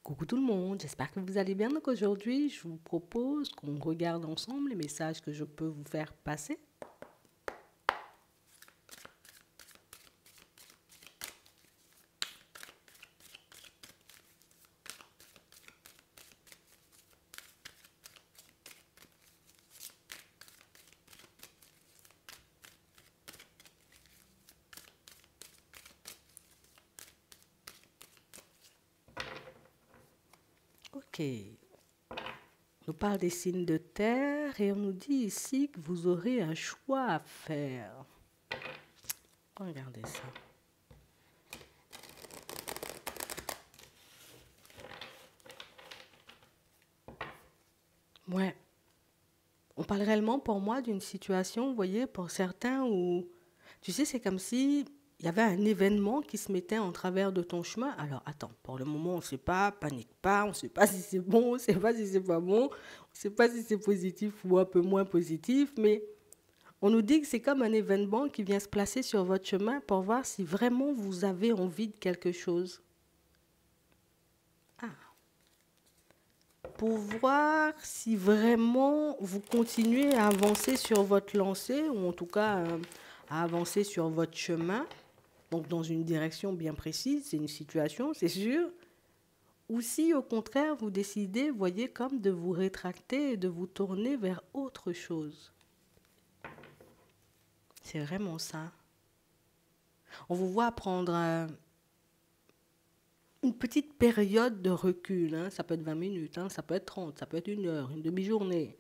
Coucou tout le monde, j'espère que vous allez bien. Donc aujourd'hui, je vous propose qu'on regarde ensemble les messages que je peux vous faire passer. Ok, on nous parle des signes de terre et on nous dit ici que vous aurez un choix à faire. Regardez ça. Ouais, on parle réellement pour moi d'une situation, vous voyez, pour certains où, tu sais, c'est comme si il y avait un événement qui se mettait en travers de ton chemin. Alors attends, pour le moment, on ne sait pas, panique pas, on ne sait pas si c'est bon, on ne sait pas si c'est pas bon, on ne sait pas si c'est positif ou un peu moins positif, mais on nous dit que c'est comme un événement qui vient se placer sur votre chemin pour voir si vraiment vous avez envie de quelque chose. Ah, pour voir si vraiment vous continuez à avancer sur votre lancée, ou en tout cas à avancer sur votre chemin, donc dans une direction bien précise, c'est une situation, c'est sûr, ou si au contraire vous décidez, voyez, comme de vous rétracter et de vous tourner vers autre chose. C'est vraiment ça. On vous voit prendre une petite période de recul, hein. Ça peut être 20 minutes, hein, ça peut être 30, ça peut être une heure, une demi-journée.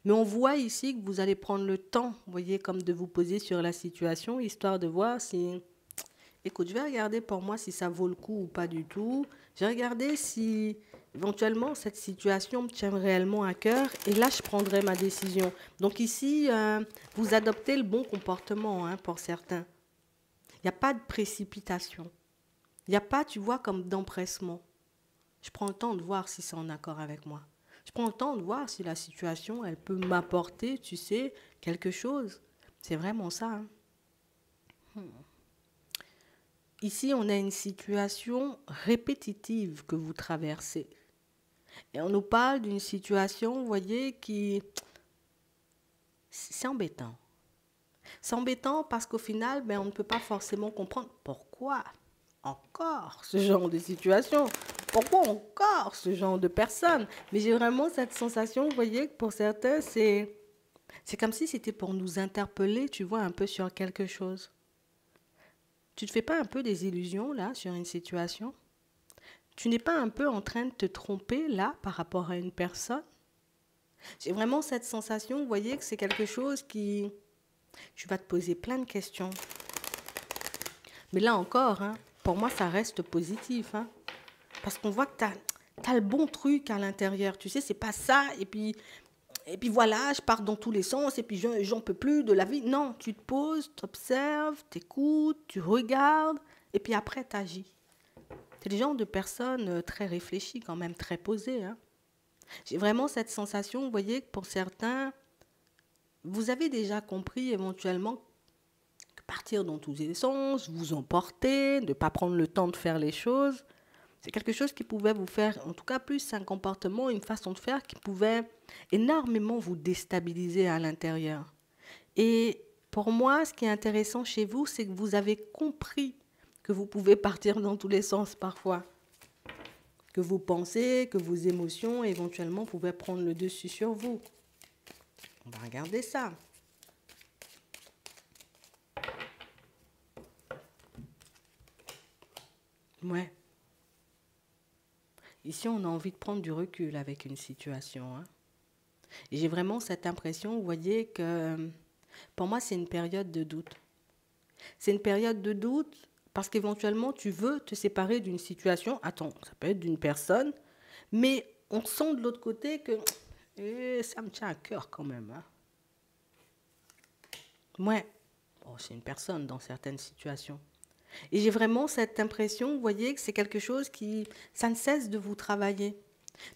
Mais on voit ici que vous allez prendre le temps, vous voyez, comme de vous poser sur la situation, histoire de voir si... Écoute, je vais regarder pour moi si ça vaut le coup ou pas du tout. Je vais regarder si éventuellement cette situation me tient réellement à cœur et là je prendrai ma décision. Donc ici, vous adoptez le bon comportement, hein, pour certains. Il n'y a pas de précipitation. Il n'y a pas, tu vois, comme d'empressement. Je prends le temps de voir si c'est en accord avec moi. Je prends le temps de voir si la situation, elle peut m'apporter, tu sais, quelque chose. C'est vraiment ça, hein. Ici, on a une situation répétitive que vous traversez. Et on nous parle d'une situation, vous voyez, qui... C'est embêtant. C'est embêtant parce qu'au final, ben, on ne peut pas forcément comprendre pourquoi encore ce genre de situation. Pourquoi encore ce genre de personne? Mais j'ai vraiment cette sensation, vous voyez, que pour certains, c'est comme si c'était pour nous interpeller, tu vois, un peu sur quelque chose. Tu ne te fais pas un peu des illusions, là, sur une situation? Tu n'es pas un peu en train de te tromper, là, par rapport à une personne? J'ai vraiment cette sensation, vous voyez, que c'est quelque chose qui... Tu vas te poser plein de questions. Mais là encore, hein, pour moi, ça reste positif, hein. Parce qu'on voit que tu as le bon truc à l'intérieur. Tu sais, c'est pas ça. Et puis voilà, je pars dans tous les sens. Et puis j'en peux plus de la vie. Non, tu te poses, tu observes, tu écoutes, tu regardes. Et puis après, tu agis. C'est des genres de personnes très réfléchies, quand même, très posées, hein. J'ai vraiment cette sensation, vous voyez, que pour certains, vous avez déjà compris éventuellement que partir dans tous les sens, vous emporter, ne pas prendre le temps de faire les choses, c'est quelque chose qui pouvait vous faire, en tout cas plus un comportement, une façon de faire qui pouvait énormément vous déstabiliser à l'intérieur. Et pour moi, ce qui est intéressant chez vous, c'est que vous avez compris que vous pouvez partir dans tous les sens parfois. Que vos pensées, que vos émotions éventuellement pouvaient prendre le dessus sur vous. On va regarder ça. Ouais. Ici, on a envie de prendre du recul avec une situation, hein. Et j'ai vraiment cette impression, vous voyez, que pour moi, c'est une période de doute. C'est une période de doute parce qu'éventuellement, tu veux te séparer d'une situation. Attends, ça peut être d'une personne, mais on sent de l'autre côté que ça me tient à cœur quand même, hein. Ouais, bon, c'est une personne dans certaines situations. Et j'ai vraiment cette impression, vous voyez, que c'est quelque chose qui, ça ne cesse de vous travailler.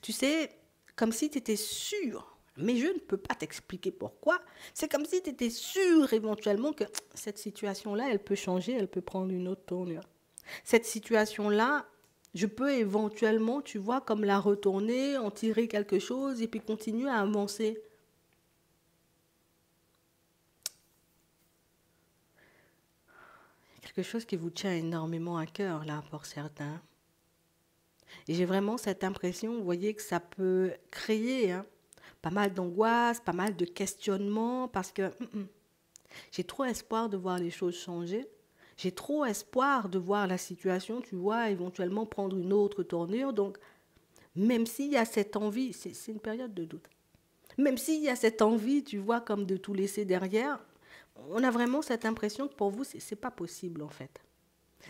Tu sais, comme si tu étais sûr, mais je ne peux pas t'expliquer pourquoi, c'est comme si tu étais sûr éventuellement que cette situation-là, elle peut changer, elle peut prendre une autre tournure. Cette situation-là, je peux éventuellement, tu vois, comme la retourner, en tirer quelque chose et puis continuer à avancer. Quelque chose qui vous tient énormément à cœur, là, pour certains. Et j'ai vraiment cette impression, vous voyez, que ça peut créer pas mal d'angoisse, pas mal de questionnements, parce que j'ai trop espoir de voir les choses changer. J'ai trop espoir de voir la situation, tu vois, éventuellement prendre une autre tournure. Donc, même s'il y a cette envie, c'est une période de doute. Même s'il y a cette envie, tu vois, comme de tout laisser derrière, on a vraiment cette impression que pour vous, c'est pas possible, en fait.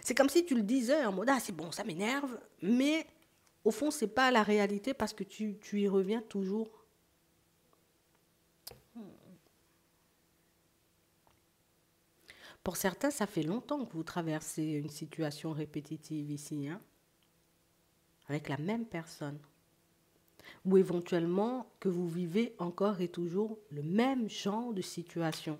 C'est comme si tu le disais en mode, ah, c'est bon, ça m'énerve, mais au fond, c'est pas la réalité parce que tu y reviens toujours. Pour certains, ça fait longtemps que vous traversez une situation répétitive ici, avec la même personne. Ou éventuellement que vous vivez encore et toujours le même genre de situation.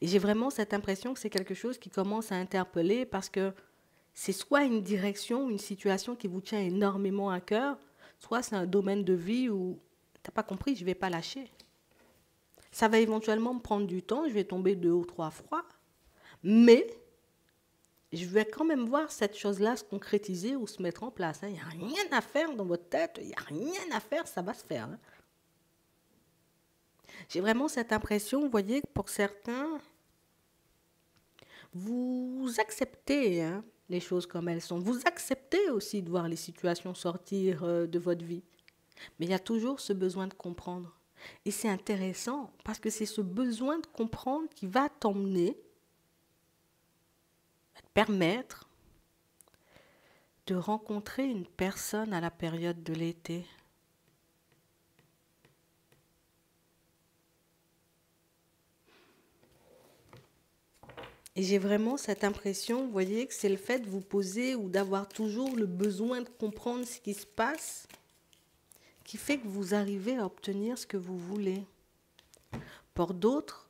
Et j'ai vraiment cette impression que c'est quelque chose qui commence à interpeller parce que c'est soit une direction, une situation qui vous tient énormément à cœur, soit c'est un domaine de vie où t'as pas compris, je vais pas lâcher. Ça va éventuellement me prendre du temps, je vais tomber 2 ou 3 fois, mais je vais quand même voir cette chose-là se concrétiser ou se mettre en place. Il n'y a rien à faire dans votre tête, il n'y a rien à faire, ça va se faire. J'ai vraiment cette impression, vous voyez, que pour certains, vous acceptez les choses comme elles sont. Vous acceptez aussi de voir les situations sortir de votre vie. Mais il y a toujours ce besoin de comprendre. Et c'est intéressant parce que c'est ce besoin de comprendre qui va t'emmener, va te permettre de rencontrer une personne à la période de l'été. Et j'ai vraiment cette impression, vous voyez, que c'est le fait de vous poser ou d'avoir toujours le besoin de comprendre ce qui se passe qui fait que vous arrivez à obtenir ce que vous voulez. Pour d'autres,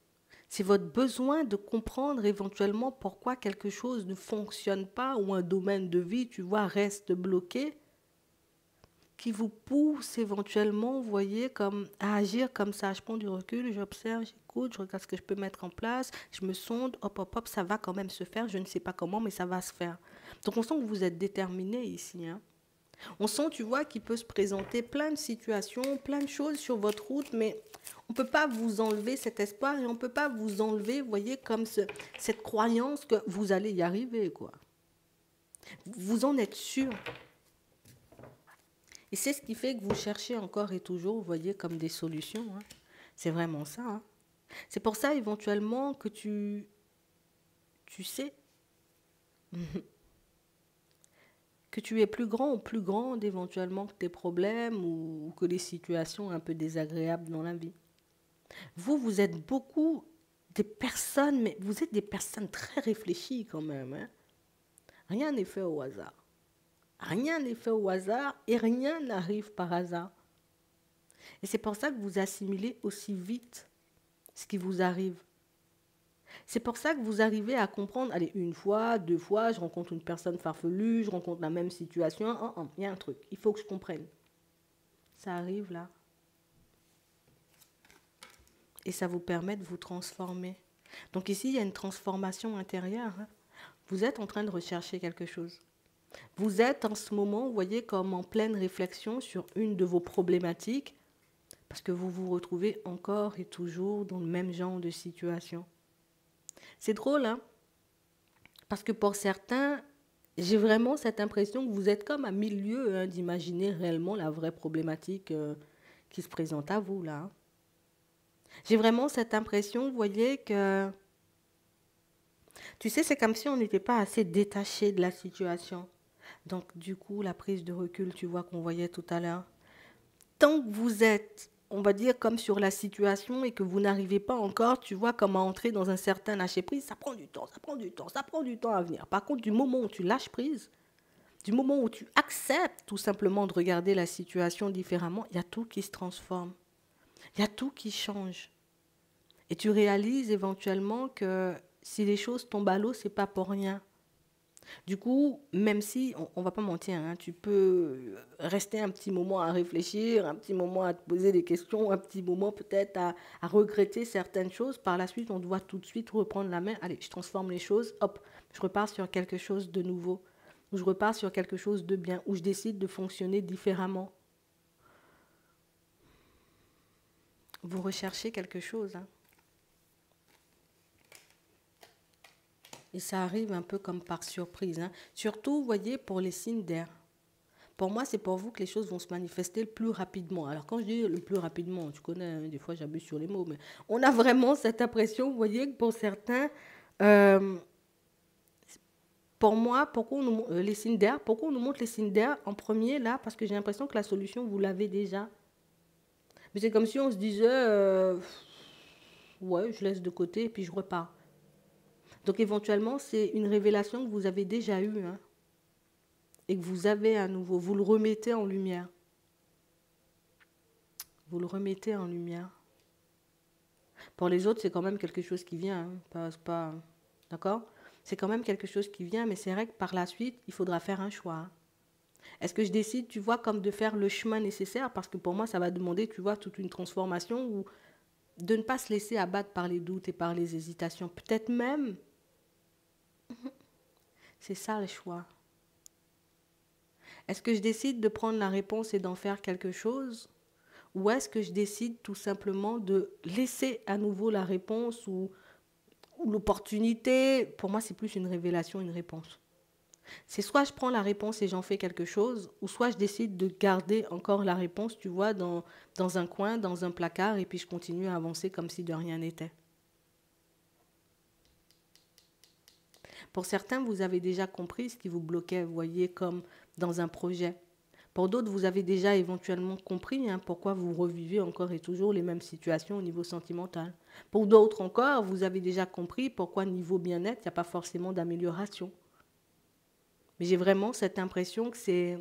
c'est votre besoin de comprendre éventuellement pourquoi quelque chose ne fonctionne pas ou un domaine de vie, tu vois, reste bloqué, qui vous pousse éventuellement, vous voyez, comme à agir comme ça. Je prends du recul, j'observe, j'écoute, je regarde ce que je peux mettre en place, je me sonde, hop, hop, hop, ça va quand même se faire, je ne sais pas comment, mais ça va se faire. Donc on sent que vous êtes déterminé ici, On sent, tu vois, qu'il peut se présenter plein de situations, plein de choses sur votre route, mais on ne peut pas vous enlever cet espoir et on ne peut pas vous enlever, vous voyez, comme cette croyance que vous allez y arriver, quoi. Vous en êtes sûr. Et c'est ce qui fait que vous cherchez encore et toujours, vous voyez, comme des solutions. C'est vraiment ça. C'est pour ça, éventuellement, que tu sais que tu es plus grand ou plus grande éventuellement que tes problèmes ou que les situations un peu désagréables dans la vie. Vous êtes beaucoup des personnes, mais vous êtes des personnes très réfléchies quand même. Rien n'est fait au hasard. Rien n'est fait au hasard et rien n'arrive par hasard. Et c'est pour ça que vous assimilez aussi vite ce qui vous arrive. C'est pour ça que vous arrivez à comprendre, allez, 1 fois, 2 fois, je rencontre une personne farfelue, je rencontre la même situation, il y a un truc, il faut que je comprenne. Ça arrive là. Et ça vous permet de vous transformer. Donc ici, il y a une transformation intérieure. Vous êtes en train de rechercher quelque chose. Vous êtes en ce moment, vous voyez, comme en pleine réflexion sur une de vos problématiques, parce que vous vous retrouvez encore et toujours dans le même genre de situation. C'est drôle, parce que pour certains, j'ai vraiment cette impression que vous êtes comme à 1000 lieues d'imaginer réellement la vraie problématique qui se présente à vous, là. J'ai vraiment cette impression, vous voyez, que... Tu sais, c'est comme si on n'était pas assez détaché de la situation. Donc, du coup, la prise de recul, tu vois, qu'on voyait tout à l'heure. Tant que vous êtes, on va dire, comme sur la situation et que vous n'arrivez pas encore, tu vois, comme à entrer dans un certain lâcher-prise, ça prend du temps, ça prend du temps, ça prend du temps à venir. Par contre, du moment où tu lâches prise, du moment où tu acceptes tout simplement de regarder la situation différemment, il y a tout qui se transforme. Il y a tout qui change. Et tu réalises éventuellement que si les choses tombent à l'eau, c'est pas pour rien. Du coup, même si, on va pas mentir, hein, tu peux rester un petit moment à réfléchir, un petit moment à te poser des questions, un petit moment peut-être à regretter certaines choses. Par la suite, on doit tout de suite reprendre la main. Allez, je transforme les choses, hop, je repars sur quelque chose de nouveau. Ou je repars sur quelque chose de bien, où je décide de fonctionner différemment. Vous recherchez quelque chose, hein. Et ça arrive un peu comme par surprise, hein. Surtout, vous voyez, pour les signes d'air. Pour moi, c'est pour vous que les choses vont se manifester le plus rapidement. Alors, quand je dis le plus rapidement, tu connais, hein, des fois j'abuse sur les mots, mais on a vraiment cette impression, vous voyez, que pour certains, euh, pour moi, pourquoi on nous, les signes d'air, pourquoi on nous montre les signes d'air en premier, là, parce que j'ai l'impression que la solution, vous l'avez déjà. Mais c'est comme si on se disait, ouais, je laisse de côté et puis je repars. Donc, éventuellement, c'est une révélation que vous avez déjà eue, hein, et que vous avez à nouveau. Vous le remettez en lumière. Vous le remettez en lumière. Pour les autres, c'est quand même quelque chose qui vient, hein, pas, d'accord? C'est quand même quelque chose qui vient, mais c'est vrai que par la suite, il faudra faire un choix, hein. Est-ce que je décide, tu vois, comme de faire le chemin nécessaire? Parce que pour moi, ça va demander, tu vois, toute une transformation ou de ne pas se laisser abattre par les doutes et par les hésitations. Peut-être même, c'est ça le choix. Est-ce que je décide de prendre la réponse et d'en faire quelque chose? Ou est-ce que je décide tout simplement de laisser à nouveau la réponse ou l'opportunité? Pour moi, c'est plus une révélation, une réponse. C'est soit je prends la réponse et j'en fais quelque chose, ou soit je décide de garder encore la réponse, tu vois, dans un coin, dans un placard, et puis je continue à avancer comme si de rien n'était. Pour certains, vous avez déjà compris ce qui vous bloquait, vous voyez, comme dans un projet. Pour d'autres, vous avez déjà éventuellement compris, hein, pourquoi vous revivez encore et toujours les mêmes situations au niveau sentimental. Pour d'autres encore, vous avez déjà compris pourquoi niveau bien-être, il n'y a pas forcément d'amélioration. Mais j'ai vraiment cette impression que c'est...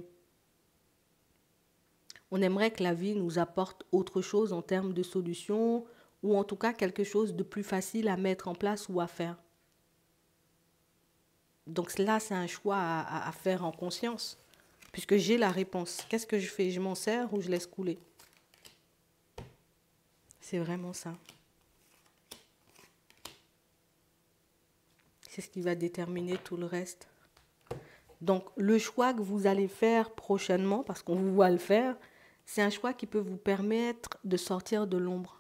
On aimerait que la vie nous apporte autre chose en termes de solutions, ou en tout cas quelque chose de plus facile à mettre en place ou à faire. Donc là, c'est un choix à faire en conscience, puisque j'ai la réponse. Qu'est-ce que je fais? Je m'en sers ou je laisse couler? C'est vraiment ça. C'est ce qui va déterminer tout le reste. Donc le choix que vous allez faire prochainement, parce qu'on vous voit le faire, c'est un choix qui peut vous permettre de sortir de l'ombre.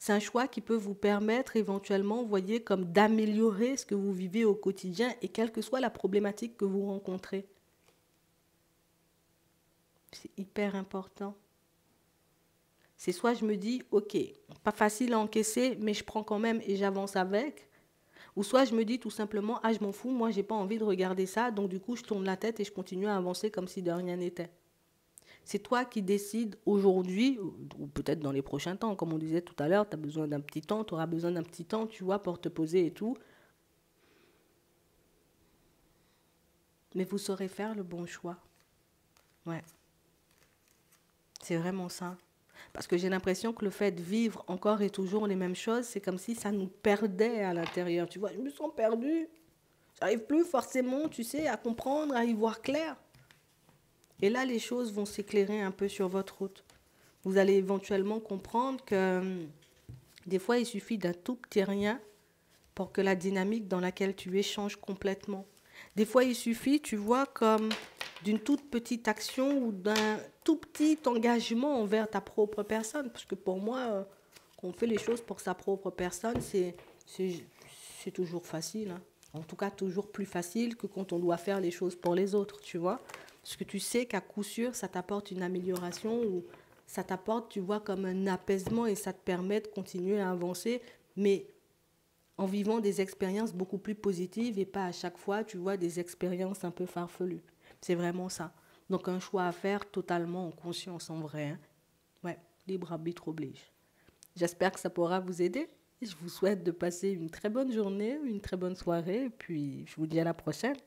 C'est un choix qui peut vous permettre éventuellement, vous voyez, comme d'améliorer ce que vous vivez au quotidien et quelle que soit la problématique que vous rencontrez. C'est hyper important. C'est soit je me dis, ok, pas facile à encaisser, mais je prends quand même et j'avance avec. Ou soit je me dis tout simplement, ah je m'en fous, moi j'ai pas envie de regarder ça, donc du coup je tourne la tête et je continue à avancer comme si de rien n'était. C'est toi qui décides aujourd'hui, ou peut-être dans les prochains temps, comme on disait tout à l'heure, tu as besoin d'un petit temps, tu auras besoin d'un petit temps, tu vois, pour te poser et tout. Mais vous saurez faire le bon choix. Ouais, c'est vraiment ça. Parce que j'ai l'impression que le fait de vivre encore et toujours les mêmes choses, c'est comme si ça nous perdait à l'intérieur. Tu vois, je me sens perdue. J'arrive plus forcément, tu sais, à comprendre, à y voir clair. Et là, les choses vont s'éclairer un peu sur votre route. Vous allez éventuellement comprendre que des fois, il suffit d'un tout petit rien pour que la dynamique dans laquelle tu es change complètement. Des fois, il suffit, tu vois, comme d'une toute petite action ou d'un tout petit engagement envers ta propre personne. Parce que pour moi, quand on fait les choses pour sa propre personne, c'est toujours facile, hein. En tout cas, toujours plus facile que quand on doit faire les choses pour les autres, tu vois. Parce que tu sais qu'à coup sûr, ça t'apporte une amélioration ou ça t'apporte, tu vois, comme un apaisement et ça te permet de continuer à avancer, mais en vivant des expériences beaucoup plus positives et pas à chaque fois, tu vois, des expériences un peu farfelues. C'est vraiment ça. Donc un choix à faire totalement en conscience en vrai, hein. Ouais, libre arbitre oblige. J'espère que ça pourra vous aider. Je vous souhaite de passer une très bonne journée, une très bonne soirée, et puis je vous dis à la prochaine.